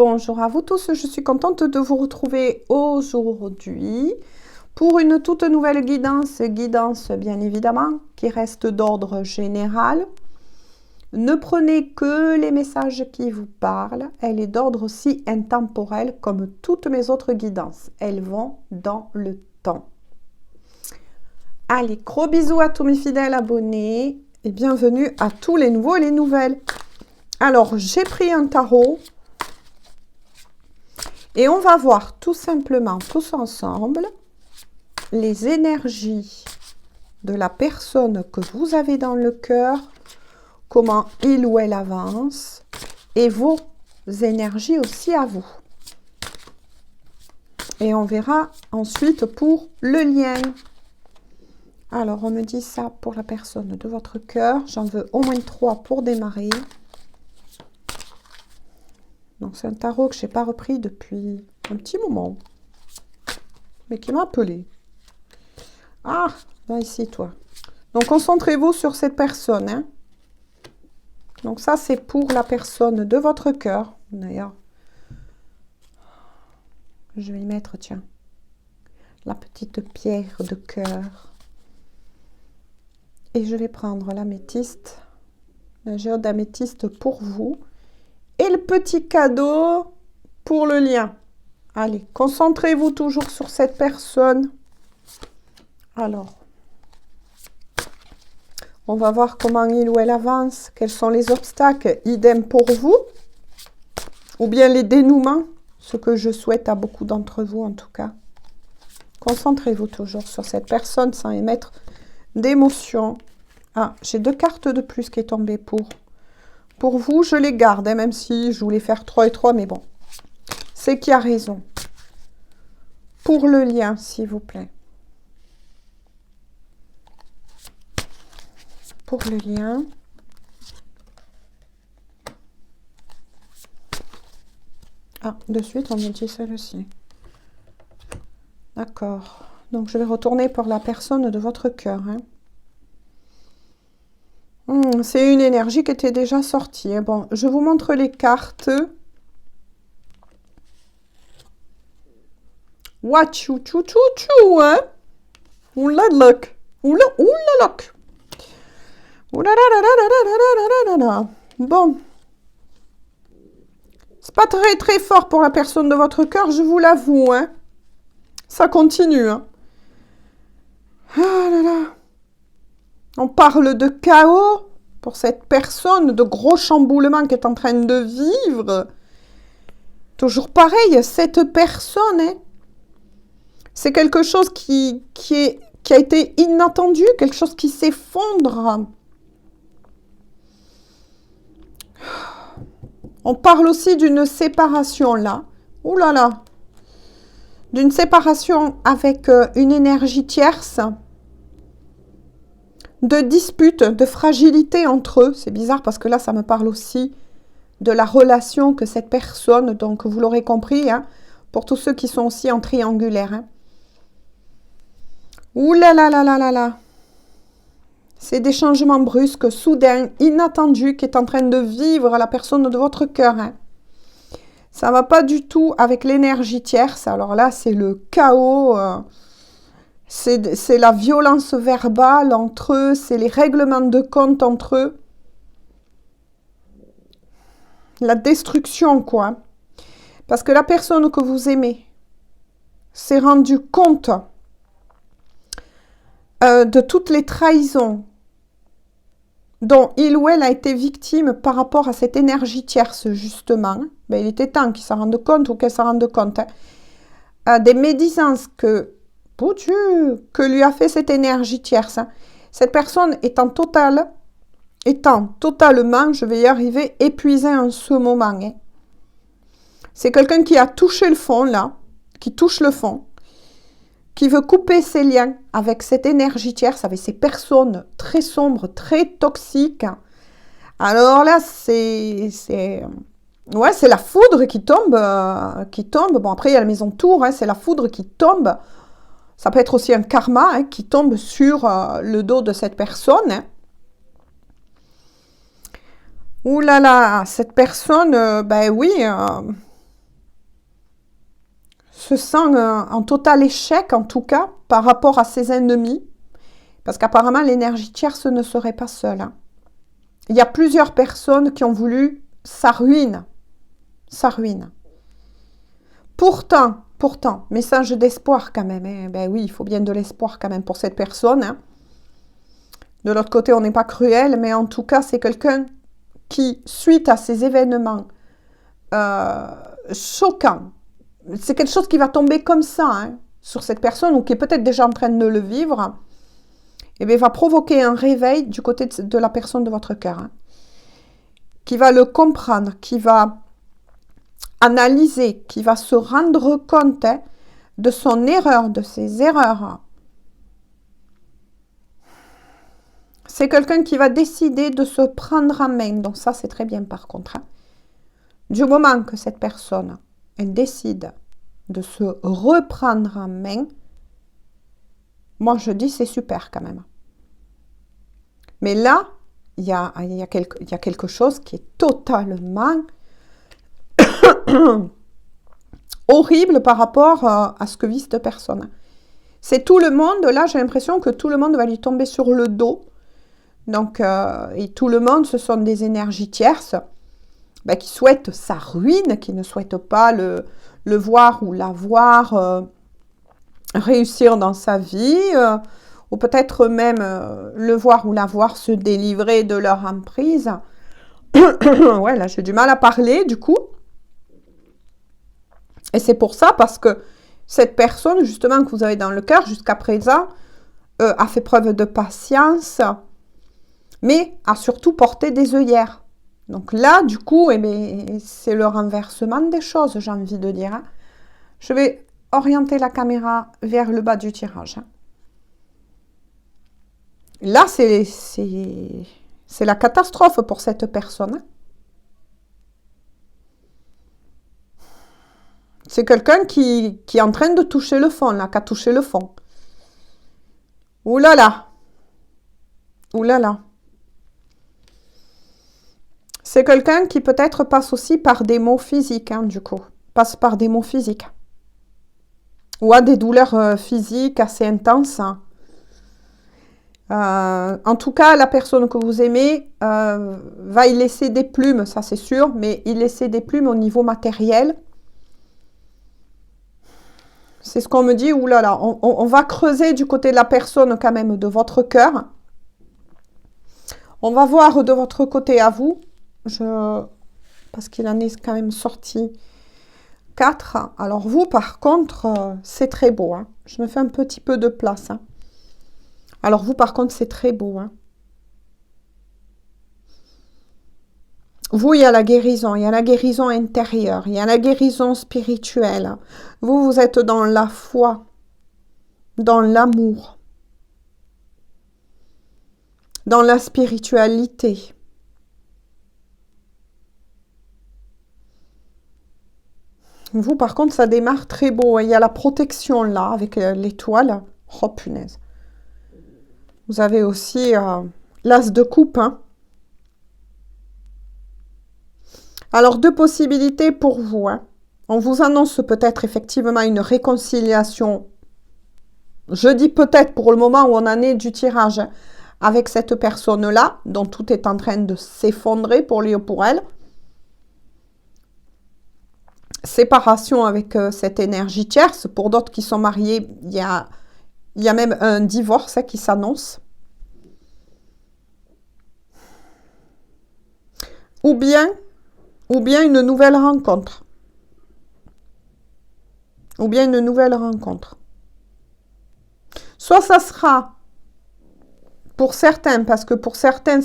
Bonjour à vous tous, je suis contente de vous retrouver aujourd'hui pour une toute nouvelle guidance bien évidemment qui reste d'ordre général. Ne prenez que les messages qui vous parlent, elle est d'ordre aussi intemporel comme toutes mes autres guidances, elles vont dans le temps. Allez, gros bisous à tous mes fidèles abonnés et bienvenue à tous les nouveaux et les nouvelles. Alors, j'ai pris un tarot. Et on va voir tout simplement, tous ensemble, les énergies de la personne que vous avez dans le cœur, comment il ou elle avance, et vos énergies aussi à vous. Et on verra ensuite pour le lien. Alors, on me dit ça pour la personne de votre cœur. J'en veux au moins 3 pour démarrer. Donc, c'est un tarot que je n'ai pas repris depuis un petit moment. Mais qui m'a appelé. Ah, viens ici, toi. Donc, concentrez-vous sur cette personne. Hein. Donc, ça, c'est pour la personne de votre cœur. D'ailleurs, je vais y mettre, tiens, la petite pierre de cœur. Et je vais prendre l'améthyste, la géode d'améthyste pour vous. Et le petit cadeau pour le lien. Allez, concentrez-vous toujours sur cette personne. Alors, on va voir comment il ou elle avance, quels sont les obstacles, idem pour vous, ou bien les dénouements, ce que je souhaite à beaucoup d'entre vous en tout cas. Concentrez-vous toujours sur cette personne sans émettre d'émotion. Ah, j'ai 2 cartes de plus qui est tombée pour vous, je les garde, hein, même si je voulais faire 3 et 3, mais bon. C'est qui a raison. Pour le lien, s'il vous plaît. Pour le lien. Ah, de suite, on me dit celle-ci. D'accord. Donc, je vais retourner pour la personne de votre cœur. Hein. C'est une énergie qui était déjà sortie. Hein. Bon, je vous montre les cartes. Wachou, chou, chou, chou, hein. Oula, loc. Oula, loc. Oula, la. Bon. C'est pas très, très fort pour la personne de votre cœur, je vous l'avoue, hein. Ça continue, hein. Ah là là. On parle de chaos pour cette personne, de gros chamboulements qu'elle est en train de vivre. Toujours pareil, cette personne, hein, c'est quelque chose qui a été inattendu, quelque chose qui s'effondre. On parle aussi d'une séparation là. Ouh là là. D'une séparation avec une énergie tierce. De dispute, de fragilité entre eux. C'est bizarre parce que là, ça me parle aussi de la relation que cette personne, donc vous l'aurez compris, hein, pour tous ceux qui sont aussi en triangulaire. Hein. Ouh là là là là là là. C'est des changements brusques, soudains, inattendus, qui est en train de vivre la personne de votre cœur. Hein. Ça ne va pas du tout avec l'énergie tierce. Alors là, c'est le chaos. C'est la violence verbale entre eux, c'est les règlements de compte entre eux. La destruction, quoi. Parce que la personne que vous aimez s'est rendue compte de toutes les trahisons dont il ou elle a été victime par rapport à cette énergie tierce, justement. Ben, il était temps qu'il s'en rende compte ou qu'elle s'en rende compte. Hein. Des médisances que lui a fait cette énergie tierce. Hein. Cette personne étant totalement, je vais y arriver, épuisée en ce moment. Hein. C'est quelqu'un qui a touché le fond, là, qui touche le fond, qui veut couper ses liens avec cette énergie tierce, avec ces personnes très sombres, très toxiques. Alors là, c'est la foudre qui tombe. Bon, après, il y a la maison tour, hein, c'est la foudre qui tombe. Ça peut être aussi un karma hein, qui tombe sur le dos de cette personne. Hein. Ouh là là, cette personne, ben oui, se sent en total échec, en tout cas, par rapport à ses ennemis. Parce qu'apparemment, l'énergie tierce ne serait pas seule. Hein. Il y a plusieurs personnes qui ont voulu sa ruine. Sa ruine. Pourtant, message d'espoir quand même. Hein. Ben oui, il faut bien de l'espoir quand même pour cette personne. Hein. De l'autre côté, on n'est pas cruel, mais en tout cas, c'est quelqu'un qui, suite à ces événements choquants, c'est quelque chose qui va tomber comme ça hein, sur cette personne ou qui est peut-être déjà en train de le vivre, et bien, va provoquer un réveil du côté de la personne de votre cœur, hein, qui va le comprendre, qui va analyser, qui va se rendre compte hein, de son erreur, de ses erreurs. C'est quelqu'un qui va décider de se prendre en main. Donc ça, c'est très bien par contre. Hein. Du moment que cette personne, elle décide de se reprendre en main, moi je dis c'est super quand même. Mais là, il y a quelque chose qui est totalement horrible par rapport à ce que vit cette personne. C'est tout le monde, là j'ai l'impression que tout le monde va lui tomber sur le dos. Donc, et tout le monde, ce sont des énergies tierces qui souhaitent sa ruine, qui ne souhaitent pas le voir ou la voir réussir dans sa vie, ou peut-être même le voir ou la voir se délivrer de leur emprise. Ouais, là, j'ai du mal à parler, du coup. Et c'est pour ça, parce que cette personne, justement, que vous avez dans le cœur, jusqu'à présent, a fait preuve de patience, mais a surtout porté des œillères. Donc là, du coup, c'est le renversement des choses, j'ai envie de dire. Hein. Je vais orienter la caméra vers le bas du tirage. Hein. Là, c'est la catastrophe pour cette personne. Hein. C'est quelqu'un qui est en train de toucher le fond, là, qui a touché le fond. Ouh là là. Ouh là là. C'est quelqu'un qui peut-être passe aussi par des maux physiques, hein, du coup. Passe par des maux physiques. Ou a des douleurs physiques assez intenses. Hein. En tout cas, la personne que vous aimez va y laisser des plumes, ça c'est sûr, mais y laisser des plumes au niveau matériel. C'est ce qu'on me dit, oulala, on va creuser du côté de la personne quand même, de votre cœur. On va voir de votre côté à vous. Parce qu'il en est quand même sorti 4. Alors vous, par contre, c'est très beau. Hein. Je me fais un petit peu de place. Hein. Alors vous, par contre, c'est très beau. Hein. Vous, il y a la guérison intérieure, il y a la guérison spirituelle. Vous, vous êtes dans la foi, dans l'amour, dans la spiritualité. Vous, par contre, ça démarre très beau. Il y a la protection là, avec l'étoile. Oh, punaise. Vous avez aussi l'as de coupe. Hein. Alors, 2 possibilités pour vous. Hein. On vous annonce peut-être effectivement une réconciliation. Je dis peut-être pour le moment où on en est du tirage hein, avec cette personne-là, dont tout est en train de s'effondrer pour lui ou pour elle. Séparation avec cette énergie tierce. Pour d'autres qui sont mariés, il y a même un divorce hein, qui s'annonce. Ou bien une nouvelle rencontre. Ou bien une nouvelle rencontre. Soit ça sera pour certains, parce que pour certaines,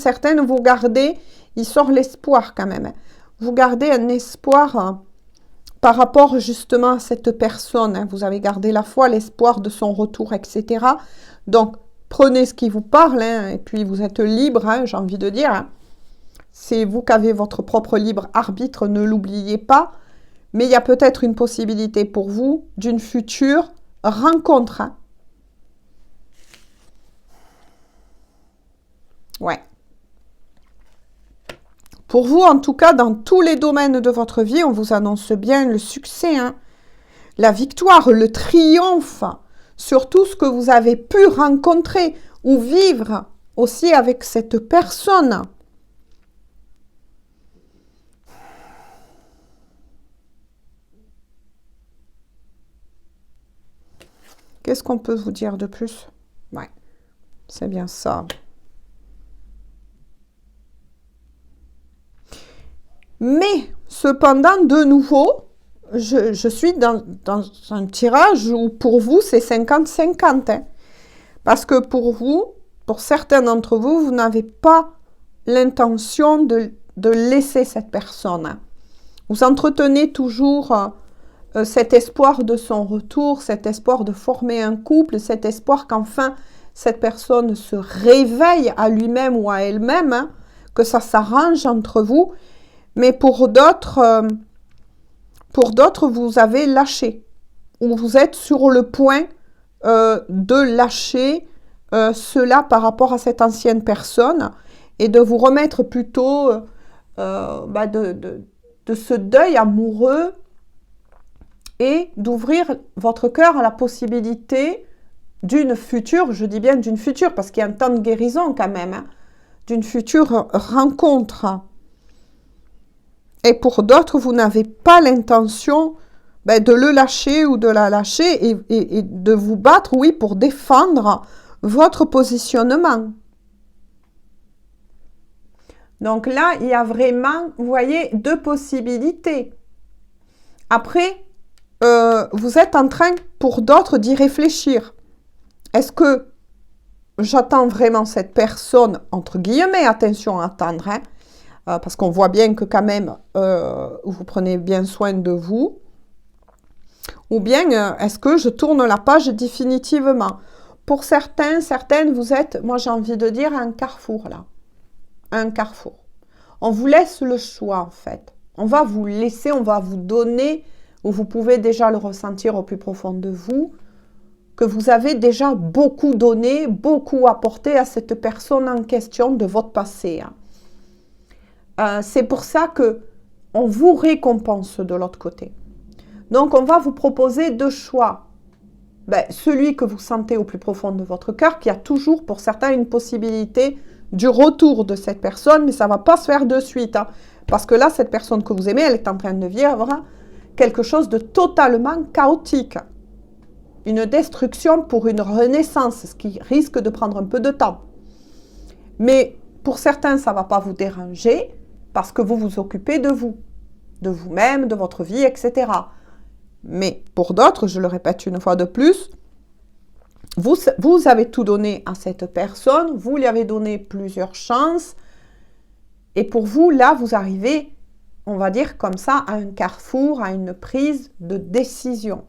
vous gardez, il sort l'espoir quand même. Vous gardez un espoir par rapport justement à cette personne. Hein. Vous avez gardé la foi, l'espoir de son retour, etc. Donc, prenez ce qui vous parle, hein, et puis vous êtes libre, hein, j'ai envie de dire. Hein. C'est vous qui avez votre propre libre arbitre, ne l'oubliez pas. Mais il y a peut-être une possibilité pour vous d'une future rencontre. Hein. Ouais. Pour vous, en tout cas, dans tous les domaines de votre vie, on vous annonce bien le succès. Hein. la victoire, le triomphe sur tout ce que vous avez pu rencontrer ou vivre aussi avec cette personne. Qu'est-ce qu'on peut vous dire de plus? Ouais, c'est bien ça. Mais, cependant, de nouveau, je suis dans un tirage où pour vous, c'est 50-50. Hein. Parce que pour vous, pour certains d'entre vous, vous n'avez pas l'intention de laisser cette personne. Hein. Vous entretenez toujours cet espoir de son retour, cet espoir de former un couple, cet espoir qu'enfin cette personne se réveille à lui-même ou à elle-même, hein, que ça s'arrange entre vous. Mais pour d'autres, vous avez lâché, ou vous êtes sur le point de lâcher cela par rapport à cette ancienne personne et de vous remettre plutôt de ce deuil amoureux et d'ouvrir votre cœur à la possibilité d'une future, je dis bien d'une future, parce qu'il y a un temps de guérison quand même, hein, d'une future rencontre. Et pour d'autres, vous n'avez pas l'intention de le lâcher ou de la lâcher et de vous battre, oui, pour défendre votre positionnement. Donc là, il y a vraiment, vous voyez, deux possibilités. Après, vous êtes en train, pour d'autres, d'y réfléchir. Est-ce que j'attends vraiment cette personne, entre guillemets, attention à attendre, hein, parce qu'on voit bien que quand même, vous prenez bien soin de vous. Ou bien, est-ce que je tourne la page définitivement? Pour certains, certaines, vous êtes, moi j'ai envie de dire, un carrefour là. Un carrefour. On vous laisse le choix en fait. On va vous laisser, on va vous donner, ou vous pouvez déjà le ressentir au plus profond de vous, que vous avez déjà beaucoup donné, beaucoup apporté à cette personne en question de votre passé. C'est pour ça que on vous récompense de l'autre côté. Donc, on va vous proposer deux choix. Celui que vous sentez au plus profond de votre cœur, qui a toujours pour certains une possibilité du retour de cette personne, mais ça ne va pas se faire de suite. Hein, parce que là, cette personne que vous aimez, elle est en train de vivre quelque chose de totalement chaotique. Une destruction pour une renaissance, ce qui risque de prendre un peu de temps. Mais pour certains, ça ne va pas vous déranger, parce que vous vous occupez de vous, de vous-même, de votre vie, etc. Mais pour d'autres, je le répète une fois de plus, vous avez tout donné à cette personne, vous lui avez donné plusieurs chances, et pour vous, là, vous arrivez, on va dire comme ça, à un carrefour, à une prise de décision.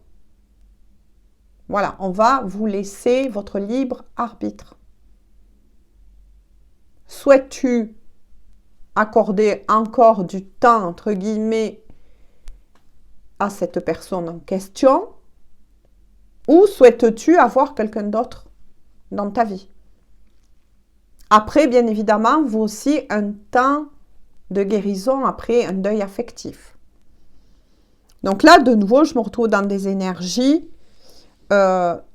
Voilà, on va vous laisser votre libre arbitre. Souhaites-tu accorder encore du temps, entre guillemets, à cette personne en question, ou souhaites-tu avoir quelqu'un d'autre dans ta vie? Après, bien évidemment, vous aussi, un temps de guérison après un deuil affectif. Donc là, de nouveau, je me retrouve dans des énergies,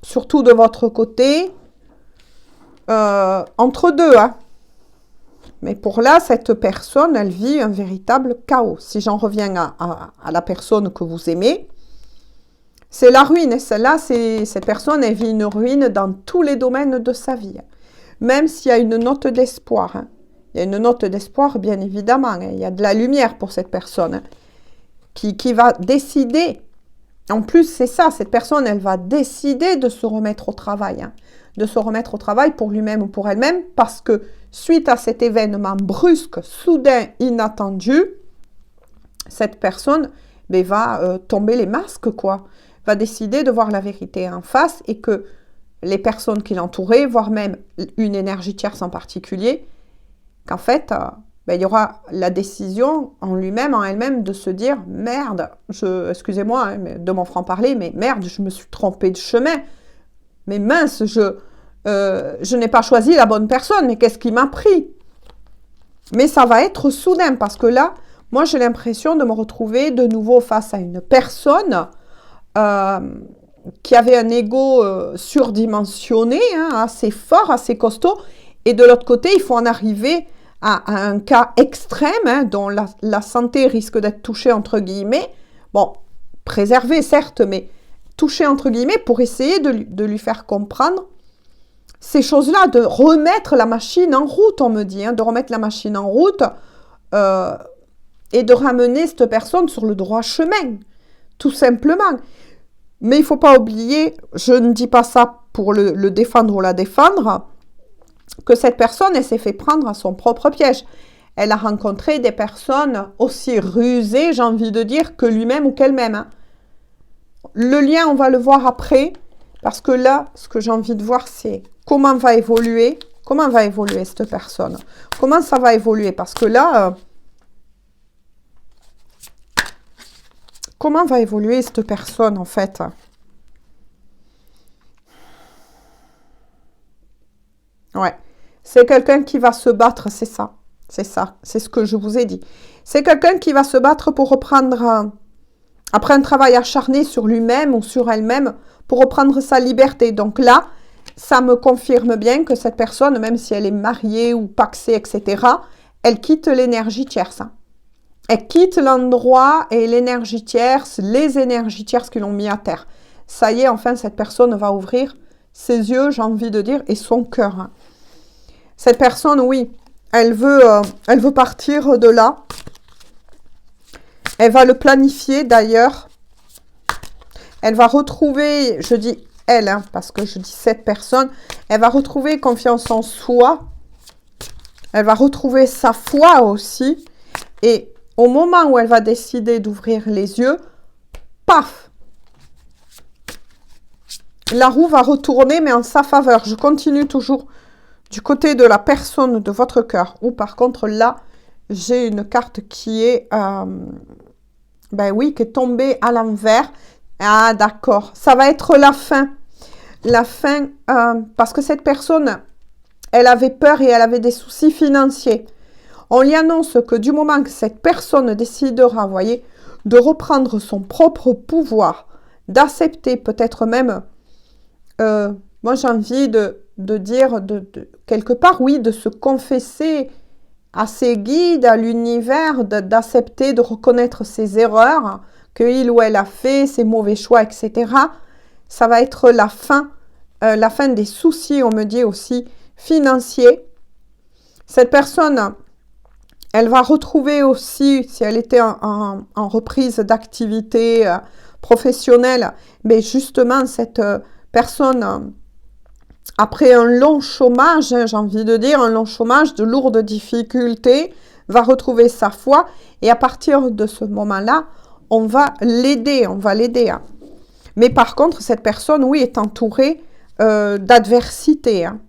surtout de votre côté, entre deux, hein. Mais pour là, cette personne, elle vit un véritable chaos. Si j'en reviens à la personne que vous aimez, c'est la ruine. Et celle-là, cette personne, elle vit une ruine dans tous les domaines de sa vie. Même s'il y a une note d'espoir. Hein. Il y a une note d'espoir, bien évidemment. Hein. Il y a de la lumière pour cette personne hein, qui va décider. En plus, c'est ça, cette personne, elle va décider de se remettre au travail. Hein. De se remettre au travail pour lui-même ou pour elle-même, parce que suite à cet événement brusque, soudain, inattendu, cette personne va tomber les masques, quoi. Va décider de voir la vérité en face et que les personnes qui l'entouraient, voire même une énergie tierce en particulier, qu'en fait, il y aura la décision en lui-même, en elle-même, de se dire « Merde, excusez-moi hein, de mon franc-parler, mais merde, je me suis trompée de chemin. Mais mince, je n'ai pas choisi la bonne personne, mais qu'est-ce qui m'a pris ?» Mais ça va être soudain, parce que là, moi, j'ai l'impression de me retrouver de nouveau face à une personne euh, qui avait un ego surdimensionné, hein, assez fort, assez costaud. Et de l'autre côté, il faut en arriver à un cas extrême, hein, dont la santé risque d'être touchée, entre guillemets. Bon, préservée, certes, mais touchée, entre guillemets, pour essayer de lui faire comprendre ces choses-là, de remettre la machine en route, on me dit, hein, de remettre la machine en route et de ramener cette personne sur le droit chemin, tout simplement. Mais il ne faut pas oublier, je ne dis pas ça pour le défendre ou la défendre, que cette personne, elle s'est fait prendre à son propre piège. Elle a rencontré des personnes aussi rusées, j'ai envie de dire, que lui-même ou qu'elle-même. Hein. Le lien, on va le voir après, parce que là, ce que j'ai envie de voir, c'est comment va évoluer cette personne. Comment ça va évoluer, parce que là, comment va évoluer cette personne, en fait? Ouais. C'est quelqu'un qui va se battre, c'est ça. C'est ça. C'est ce que je vous ai dit. C'est quelqu'un qui va se battre pour reprendre, après un travail acharné sur lui-même ou sur elle-même, pour reprendre sa liberté. Donc là, ça me confirme bien que cette personne, même si elle est mariée ou paxée, etc., elle quitte l'énergie tierce. Hein. Elle quitte l'endroit et l'énergie tierce, les énergies tierces qui l'ont mis à terre. Ça y est, enfin, cette personne va ouvrir ses yeux, j'ai envie de dire, et son cœur. Hein. Cette personne, oui, elle veut partir de là. Elle va le planifier d'ailleurs. Elle va retrouver, je dis elle, hein, parce que je dis cette personne, elle va retrouver confiance en soi. Elle va retrouver sa foi aussi. Et au moment où elle va décider d'ouvrir les yeux, paf! La roue va retourner, mais en sa faveur. Je continue toujours du côté de la personne de votre cœur. Ou par contre, là, j'ai une carte qui est, ben oui, qui est tombée à l'envers. Ah, d'accord. Ça va être la fin. La fin, parce que cette personne, elle avait peur et elle avait des soucis financiers. On lui annonce que du moment que cette personne décidera, vous voyez, de reprendre son propre pouvoir, d'accepter peut-être même, moi j'ai envie de dire, quelque part, oui, de se confesser à ses guides, à l'univers, d'accepter, de reconnaître ses erreurs, qu'il ou elle a fait, ses mauvais choix, etc. Ça va être la fin des soucis, on me dit aussi, financiers. Cette personne, elle va retrouver aussi, si elle était en reprise d'activité professionnelle, mais justement, cette personne, après un long chômage, hein, j'ai envie de dire, un long chômage, de lourdes difficultés, va retrouver sa foi. Et à partir de ce moment-là, on va l'aider, Hein. Mais par contre, cette personne, oui, est entourée d'adversité. Hein.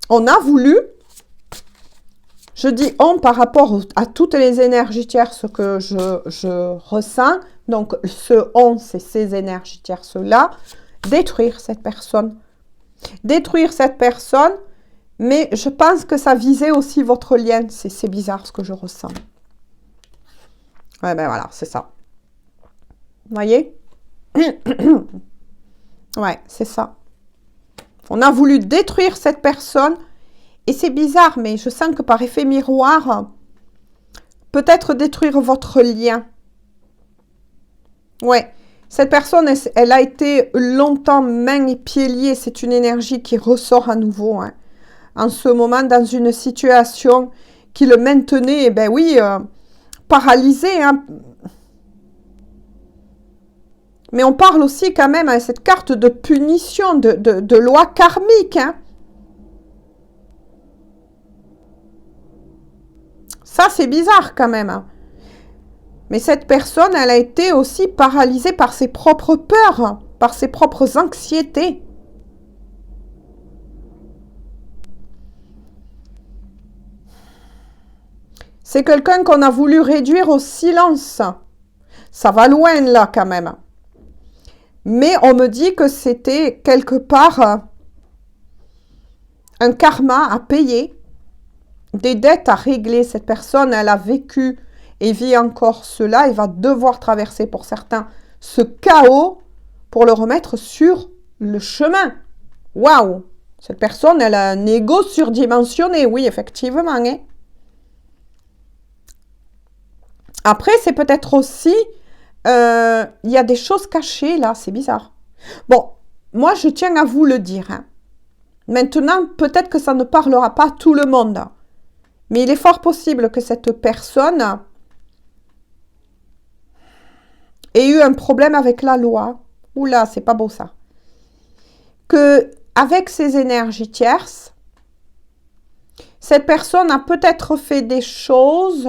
On a voulu, je dis on par rapport à toutes les énergies tierces que je ressens, donc ce on, c'est ces énergies tierces-là, détruire cette personne. Détruire cette personne, mais je pense que ça visait aussi votre lien. C'est bizarre ce que je ressens. Ouais, ben voilà, c'est ça. Vous voyez? Ouais, c'est ça. On a voulu détruire cette personne. Et c'est bizarre, mais je sens que par effet miroir, peut-être détruire votre lien. Ouais. Cette personne, elle a été longtemps mains et pieds liés. C'est une énergie qui ressort à nouveau. Hein. En ce moment, dans une situation qui le maintenait, eh ben oui, paralysé. Hein. Mais on parle aussi quand même à cette carte de punition, de loi karmique. Hein. Ça, c'est bizarre quand même. Hein. Mais cette personne, elle a été aussi paralysée par ses propres peurs, par ses propres anxiétés. C'est quelqu'un qu'on a voulu réduire au silence. Ça va loin là quand même. Mais on me dit que c'était quelque part un karma à payer, des dettes à régler. Cette personne, elle a vécu et vit encore cela et va devoir traverser pour certains ce chaos pour le remettre sur le chemin. Waouh! Cette personne, elle a un ego surdimensionné, oui, effectivement. Hein? Après, c'est peut-être aussi, il y a des choses cachées là, c'est bizarre. Bon, moi, je tiens à vous le dire. Hein. Maintenant, peut-être que ça ne parlera pas à tout le monde. Mais il est fort possible que cette personne ait eu un problème avec la loi. Oula, c'est pas beau ça. Que avec ces énergies tierces, cette personne a peut-être fait des choses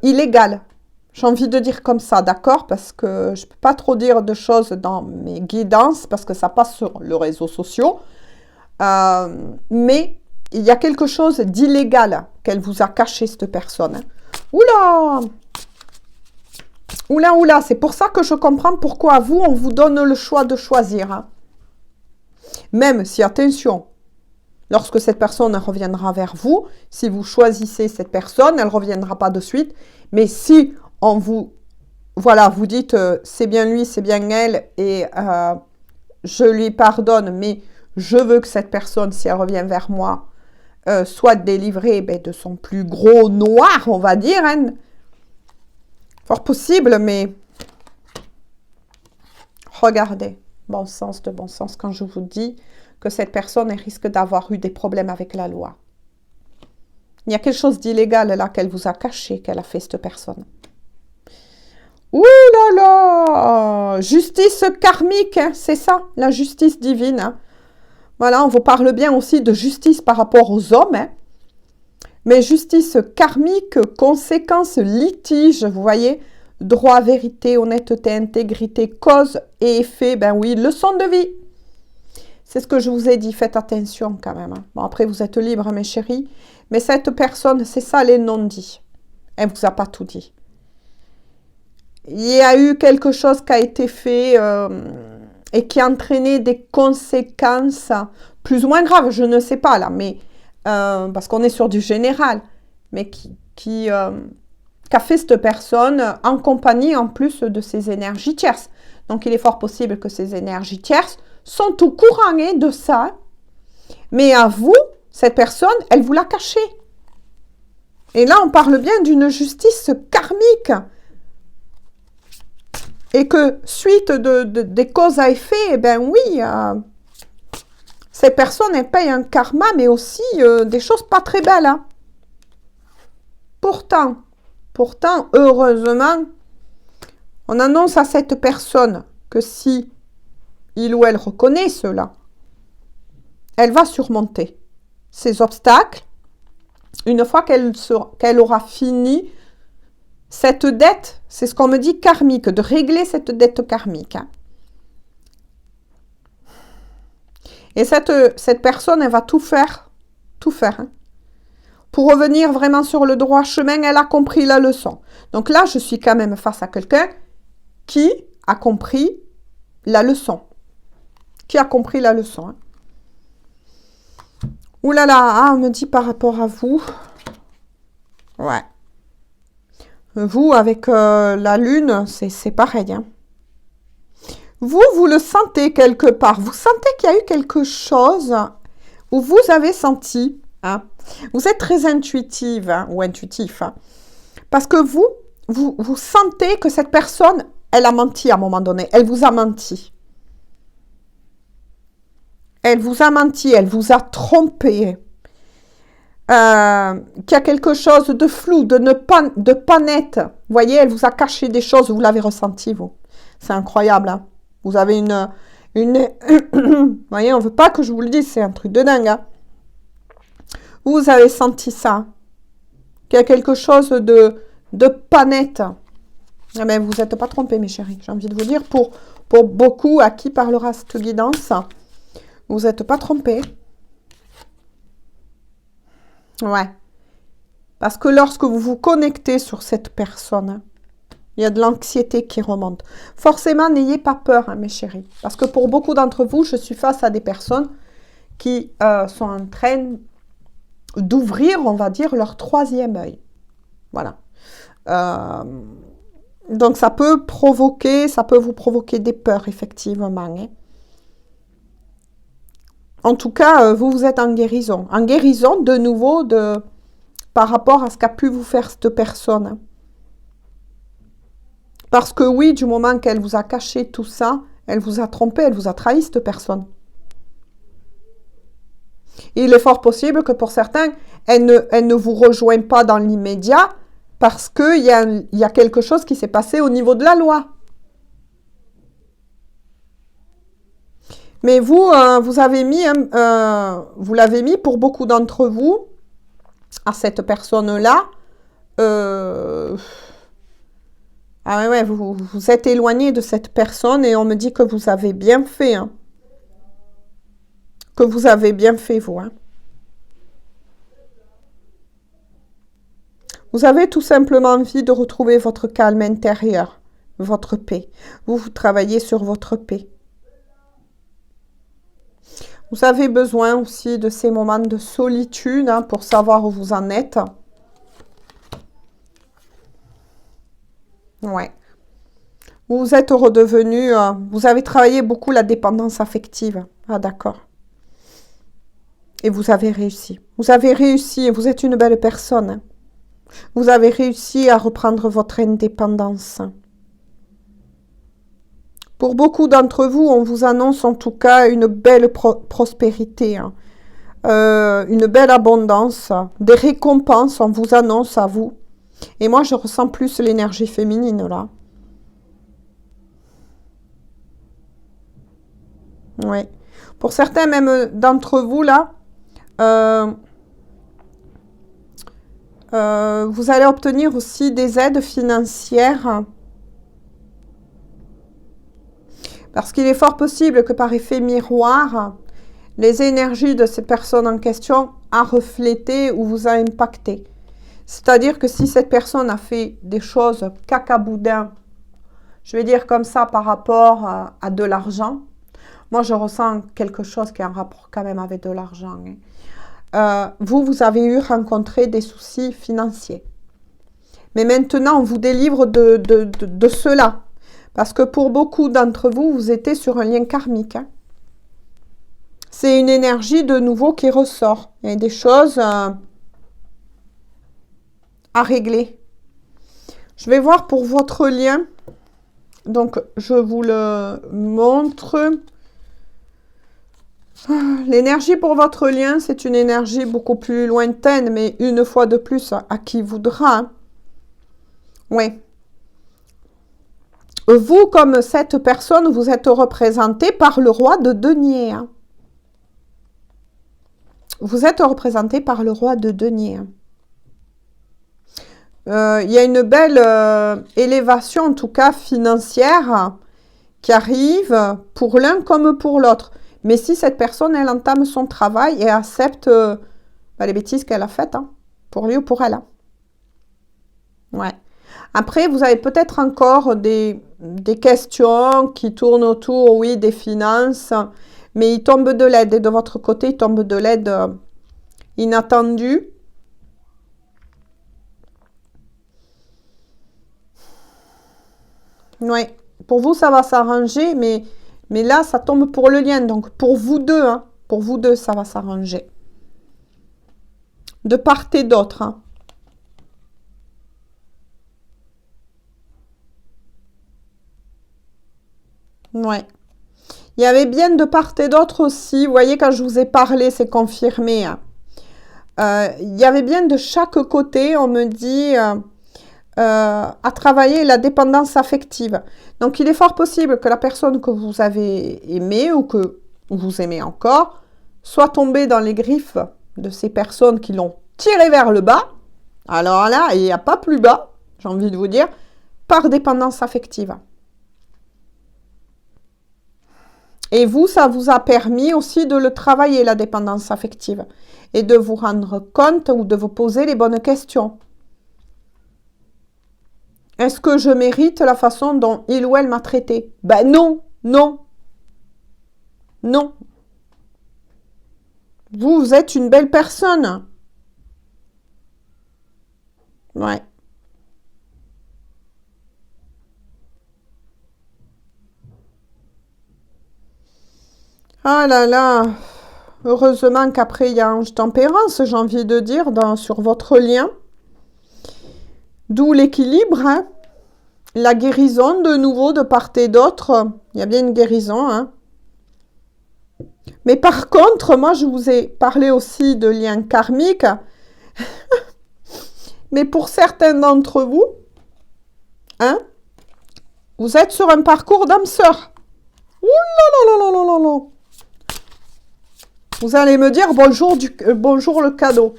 illégales. J'ai envie de dire comme ça, d'accord? Parce que je ne peux pas trop dire de choses dans mes guidances, parce que ça passe sur les réseaux sociaux. Mais il y a quelque chose d'illégal qu'elle vous a caché, cette personne. Oula! Oula, oula, c'est pour ça que je comprends pourquoi vous, on vous donne le choix de choisir. Hein. Même si, attention, lorsque cette personne reviendra vers vous, si vous choisissez cette personne, elle ne reviendra pas de suite. Mais si on vous, voilà, vous dites c'est bien lui, c'est bien elle, et je lui pardonne, mais je veux que cette personne, si elle revient vers moi, soit délivrée de son plus gros noir, on va dire. Hein. Fort possible, mais regardez, bon sens de bon sens, quand je vous dis que cette personne risque d'avoir eu des problèmes avec la loi. Il y a quelque chose d'illégal là qu'elle vous a caché, qu'elle a fait cette personne. Ouh là là! Justice karmique, hein, c'est ça, la justice divine. Hein. Voilà, on vous parle bien aussi de justice par rapport aux hommes. Hein. Mais justice karmique, conséquences, litige, vous voyez, droit, vérité, honnêteté, intégrité, cause et effet, ben oui, leçon de vie. C'est ce que je vous ai dit, faites attention quand même. Hein. Bon, après, vous êtes libres, mes chéris. Mais cette personne, c'est ça les non-dits. Elle ne vous a pas tout dit. Il y a eu quelque chose qui a été fait et qui a entraîné des conséquences plus ou moins graves, je ne sais pas là, mais parce qu'on est sur du général, mais qui a fait cette personne en compagnie en plus de ses énergies tierces. Donc il est fort possible que ces énergies tierces sont au courant de ça, mais à vous, cette personne, elle vous l'a caché. Et là, on parle bien d'une justice karmique. Et que suite des causes à effet, eh ben oui, ces personnes, elles payent un karma, mais aussi des choses pas très belles. Hein. Pourtant, heureusement, on annonce à cette personne que si il ou elle reconnaît cela, elle va surmonter ces obstacles une fois qu'elle aura fini cette dette, c'est ce qu'on me dit karmique, de régler cette dette karmique. Hein. Et cette personne, elle va tout faire, hein, pour revenir vraiment sur le droit chemin. Elle a compris la leçon. Donc là, je suis quand même face à quelqu'un qui a compris la leçon. Qui a compris la leçon. Hein. Ouh là là, on me dit par rapport à vous. Ouais. Vous, avec la lune, c'est pareil. Hein. Vous le sentez quelque part. Vous sentez qu'il y a eu quelque chose où vous avez senti. Hein. Vous êtes très intuitive hein, ou intuitif. Hein, parce que vous sentez que cette personne, elle a menti à un moment donné. Elle vous a menti. Elle vous a menti. Elle vous a trompé. Qu'il y a quelque chose de flou, de pas net. Vous voyez, elle vous a caché des choses, vous l'avez ressenti, vous. C'est incroyable. Hein. Vous avez une... Vous voyez, on ne veut pas que je vous le dise, c'est un truc de dingue. Hein. Vous avez senti ça. Qu'il y a quelque chose de pas net. Mais vous n'êtes pas trompés, mes chéris. J'ai envie de vous dire, pour beaucoup à qui parlera cette guidance, vous n'êtes pas trompés. Ouais. Parce que lorsque vous vous connectez sur cette personne, il y a de l'anxiété qui remonte. Forcément, n'ayez pas peur, hein, mes chéris. Parce que pour beaucoup d'entre vous, je suis face à des personnes qui sont en train d'ouvrir, on va dire, leur troisième œil. Voilà. Donc, ça peut vous provoquer des peurs, effectivement, hein. En tout cas, vous êtes en guérison. En guérison, de nouveau, par rapport à ce qu'a pu vous faire cette personne. Parce que oui, du moment qu'elle vous a caché tout ça, elle vous a trompé, elle vous a trahi, cette personne. Et il est fort possible que pour certains, elle ne vous rejoigne pas dans l'immédiat parce qu'il y a quelque chose qui s'est passé au niveau de la loi. Mais vous, vous l'avez mis pour beaucoup d'entre vous, à cette personne-là. Ah ouais, vous êtes éloigné de cette personne et on me dit que vous avez bien fait. Hein. Que vous avez bien fait, vous. Hein. Vous avez tout simplement envie de retrouver votre calme intérieur, votre paix. Vous travaillez sur votre paix. Vous avez besoin aussi de ces moments de solitude hein, pour savoir où vous en êtes. Ouais. Vous êtes redevenu, vous avez travaillé beaucoup la dépendance affective. Ah d'accord. Et vous avez réussi. Vous avez réussi, vous êtes une belle personne. Hein. Vous avez réussi à reprendre votre indépendance. Pour beaucoup d'entre vous, on vous annonce en tout cas une belle prospérité, hein. Une belle abondance, des récompenses, on vous annonce à vous. Et moi, je ressens plus l'énergie féminine là. Oui. Pour certains même d'entre vous là, vous allez obtenir aussi des aides financières. Parce qu'il est fort possible que par effet miroir, les énergies de ces personnes en question a reflété ou vous a impacté. C'est-à-dire que si cette personne a fait des choses cacaboudin, je vais dire comme ça par rapport à de l'argent, moi je ressens quelque chose qui a un rapport quand même avec de l'argent. Hein. Vous avez rencontré des soucis financiers. Mais maintenant, on vous délivre de cela. Parce que pour beaucoup d'entre vous, vous étiez sur un lien karmique. Hein. C'est une énergie de nouveau qui ressort. Il y a des choses à régler. Je vais voir pour votre lien. Donc, je vous le montre. L'énergie pour votre lien, c'est une énergie beaucoup plus lointaine, mais une fois de plus, à qui voudra. Hein. Oui. Vous, comme cette personne, vous êtes représenté par le roi de denier. Hein. Vous êtes représenté par le roi de denier. Il y a une belle élévation, en tout cas financière, qui arrive pour l'un comme pour l'autre. Mais si cette personne, elle entame son travail et accepte les bêtises qu'elle a faites, hein, pour lui ou pour elle. Hein. Ouais. Après, vous avez peut-être encore des questions qui tournent autour, oui, des finances, mais il tombe de l'aide. Et de votre côté, il tombe de l'aide inattendue. Oui, pour vous, ça va s'arranger, mais là, ça tombe pour le lien. Donc, pour vous deux, hein, ça va s'arranger. De part et d'autre. Hein. Ouais. Il y avait bien de part et d'autre aussi. Vous voyez, quand je vous ai parlé, c'est confirmé. Hein. Il y avait bien de chaque côté, on me dit, à travailler la dépendance affective. Donc, il est fort possible que la personne que vous avez aimée ou que vous aimez encore soit tombée dans les griffes de ces personnes qui l'ont tiré vers le bas. Alors là, il n'y a pas plus bas, j'ai envie de vous dire, par dépendance affective. Et vous, ça vous a permis aussi de le travailler, la dépendance affective, et de vous rendre compte ou de vous poser les bonnes questions. Est-ce que je mérite la façon dont il ou elle m'a traité? Ben non, non, non. Vous êtes une belle personne. Ouais. Ah là là. Heureusement qu'après, il y a Ange Tempérance, j'ai envie de dire, sur votre lien. D'où l'équilibre, hein. La guérison, de nouveau, de part et d'autre. Il y a bien une guérison, hein. Mais par contre, moi, je vous ai parlé aussi de liens karmiques. Mais pour certains d'entre vous, hein, vous êtes sur un parcours d'âme sœur. Ouh là là là là là là. Vous allez me dire bonjour le cadeau.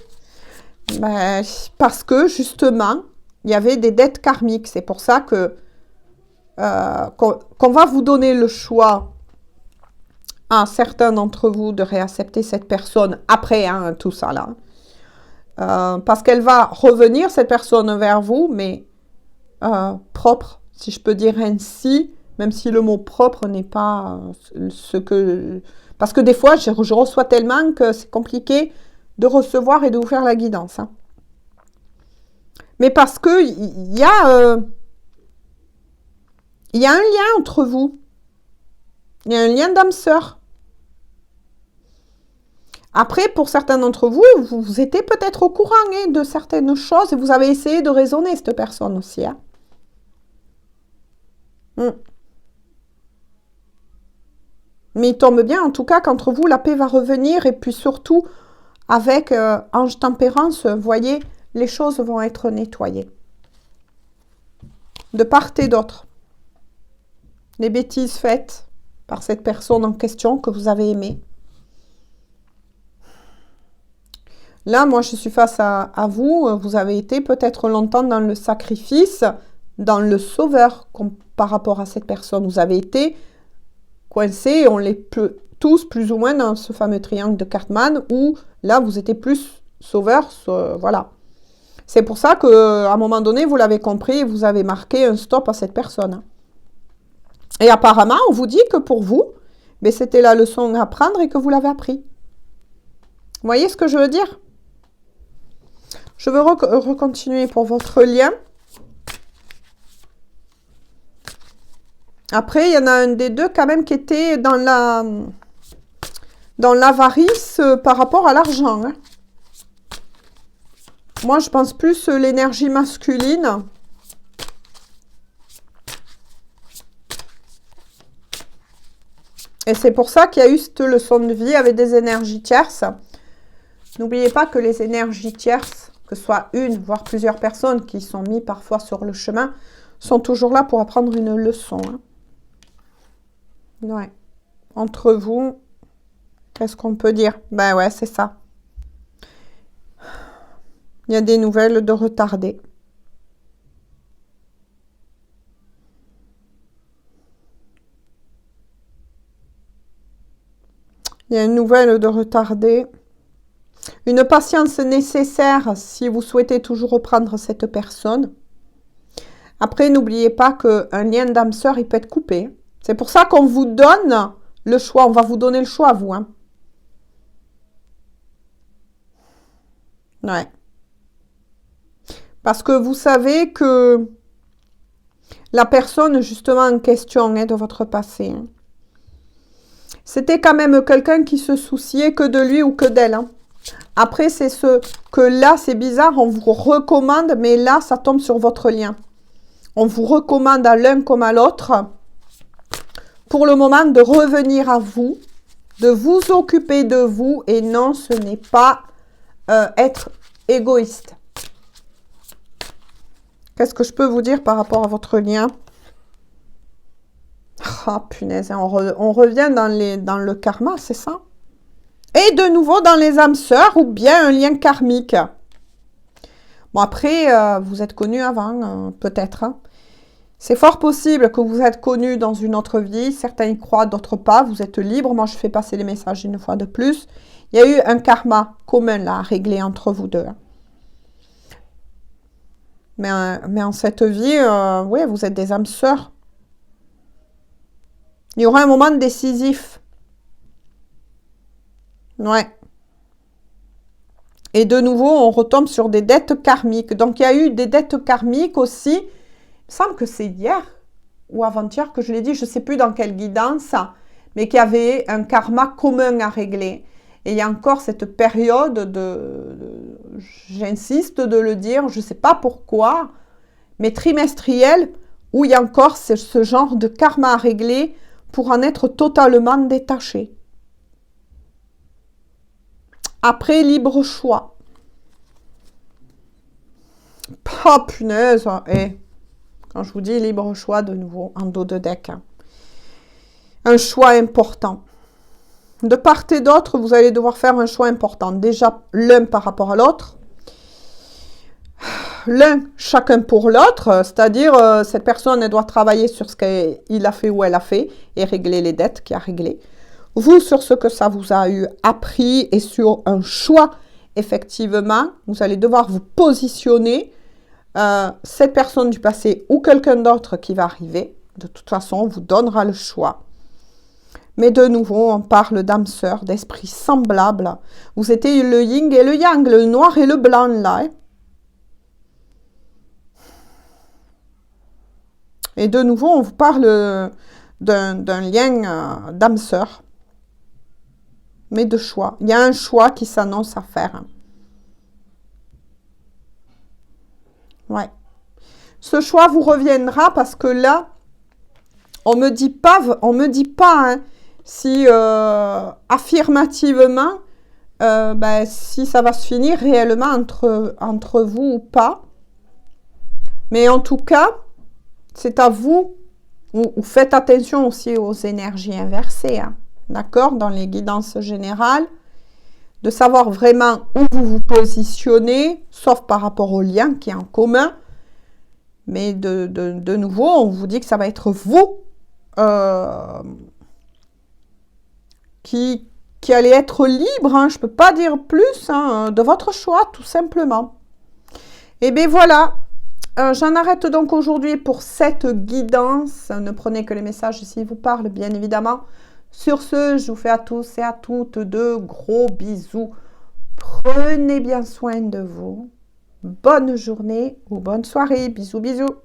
Ben, parce que justement, il y avait des dettes karmiques. C'est pour ça que qu'on va vous donner le choix à certains d'entre vous de réaccepter cette personne après hein, tout ça là. Parce qu'elle va revenir, cette personne, vers vous, mais propre, si je peux dire ainsi, même si le mot propre n'est pas ce que... Parce que des fois, je reçois tellement que c'est compliqué de recevoir et de vous faire la guidance. Hein. Mais parce que il y a un lien entre vous. Il y a un lien d'âme sœur. Après, pour certains d'entre vous, vous étiez peut-être au courant hein, de certaines choses et vous avez essayé de raisonner cette personne aussi. Hein. Mais il tombe bien, en tout cas, qu'entre vous, la paix va revenir. Et puis surtout, avec Ange Tempérance, vous voyez, les choses vont être nettoyées. De part et d'autre. Les bêtises faites par cette personne en question que vous avez aimée. Là, moi, je suis face à vous. Vous avez été peut-être longtemps dans le sacrifice, dans le sauveur par rapport à cette personne. Vous avez été coincés, on les peut tous plus ou moins dans ce fameux triangle de Cartman où là, vous étiez plus sauveur. Voilà. C'est pour ça qu'à un moment donné, vous l'avez compris, vous avez marqué un stop à cette personne. Et apparemment, on vous dit que pour vous, mais c'était la leçon à apprendre et que vous l'avez appris. Vous voyez ce que je veux dire? Je veux recontinuer pour votre lien. Après, il y en a un des deux quand même qui était dans l'avarice par rapport à l'argent. Hein. Moi, je pense plus l'énergie masculine. Et c'est pour ça qu'il y a eu cette leçon de vie avec des énergies tierces. N'oubliez pas que les énergies tierces, que ce soit une, voire plusieurs personnes qui sont mises parfois sur le chemin, sont toujours là pour apprendre une leçon. Hein. Ouais. Entre vous, qu'est-ce qu'on peut dire? Ben ouais, c'est ça. Il y a des nouvelles de retardés. Il y a une nouvelle de retardé. Une patience nécessaire si vous souhaitez toujours reprendre cette personne. Après, n'oubliez pas qu'un lien d'âme sœur, il peut être coupé. C'est pour ça qu'on vous donne le choix. On va vous donner le choix à vous. Hein. Ouais. Parce que vous savez que la personne, justement, en question hein, de votre passé, hein, c'était quand même quelqu'un qui se souciait que de lui ou que d'elle. Hein. Après, c'est ce que là, c'est bizarre, on vous recommande, mais là, ça tombe sur votre lien. On vous recommande à l'un comme à l'autre, pour le moment, de revenir à vous, de vous occuper de vous, et non, ce n'est pas être égoïste. Qu'est-ce que je peux vous dire par rapport à votre lien? Ah, punaise, on revient dans le karma, c'est ça? Et de nouveau dans les âmes sœurs ou bien un lien karmique. Bon, après, vous êtes connu avant, peut-être. Hein. C'est fort possible que vous êtes connu dans une autre vie. Certains y croient, d'autres pas. Vous êtes libre. Moi, je fais passer les messages une fois de plus. Il y a eu un karma commun là à régler entre vous deux. Mais en cette vie, oui, vous êtes des âmes sœurs. Il y aura un moment décisif. Ouais. Et de nouveau, on retombe sur des dettes karmiques. Donc, il y a eu des dettes karmiques aussi. Il me semble que c'est hier ou avant-hier que je l'ai dit. Je ne sais plus dans quelle guidance. mais qui avaient un karma commun à régler. Et il y a encore cette période j'insiste de le dire, je ne sais pas pourquoi, mais trimestrielle, où il y a encore ce genre de karma à régler pour en être totalement détaché. Après, libre choix. Oh, punaise. Quand je vous dis libre choix, de nouveau, en dos de deck. Un choix important. De part et d'autre, vous allez devoir faire un choix important. Déjà, l'un par rapport à l'autre. L'un, chacun pour l'autre. C'est-à-dire, cette personne, elle doit travailler sur ce qu'il a fait ou elle a fait et régler les dettes qu'il a réglées. Vous, sur ce que ça vous a eu appris et sur un choix, effectivement, vous allez devoir vous positionner. Cette personne du passé ou quelqu'un d'autre qui va arriver, de toute façon, on vous donnera le choix. Mais de nouveau, on parle d'âme sœur, d'esprit semblable. Vous étiez le yin et le yang, le noir et le blanc, là. Et de nouveau, on vous parle d'un lien d'âme sœur. Mais de choix. Il y a un choix qui s'annonce à faire. Ouais. Ce choix vous reviendra parce que là, on me dit pas hein, si affirmativement, si ça va se finir réellement entre vous ou pas. Mais en tout cas, c'est à vous, ou faites attention aussi aux énergies inversées, hein, d'accord, dans les guidances générales, de savoir vraiment où vous vous positionnez, sauf par rapport au lien qui est en commun. Mais de nouveau, on vous dit que ça va être vous qui allez être libre, hein, je ne peux pas dire plus, hein, de votre choix, tout simplement. Et bien voilà, j'en arrête donc aujourd'hui pour cette guidance. Ne prenez que les messages s'ils vous parlent, bien évidemment. Sur ce, je vous fais à tous et à toutes de gros bisous. Prenez bien soin de vous. Bonne journée ou bonne soirée. Bisous, bisous.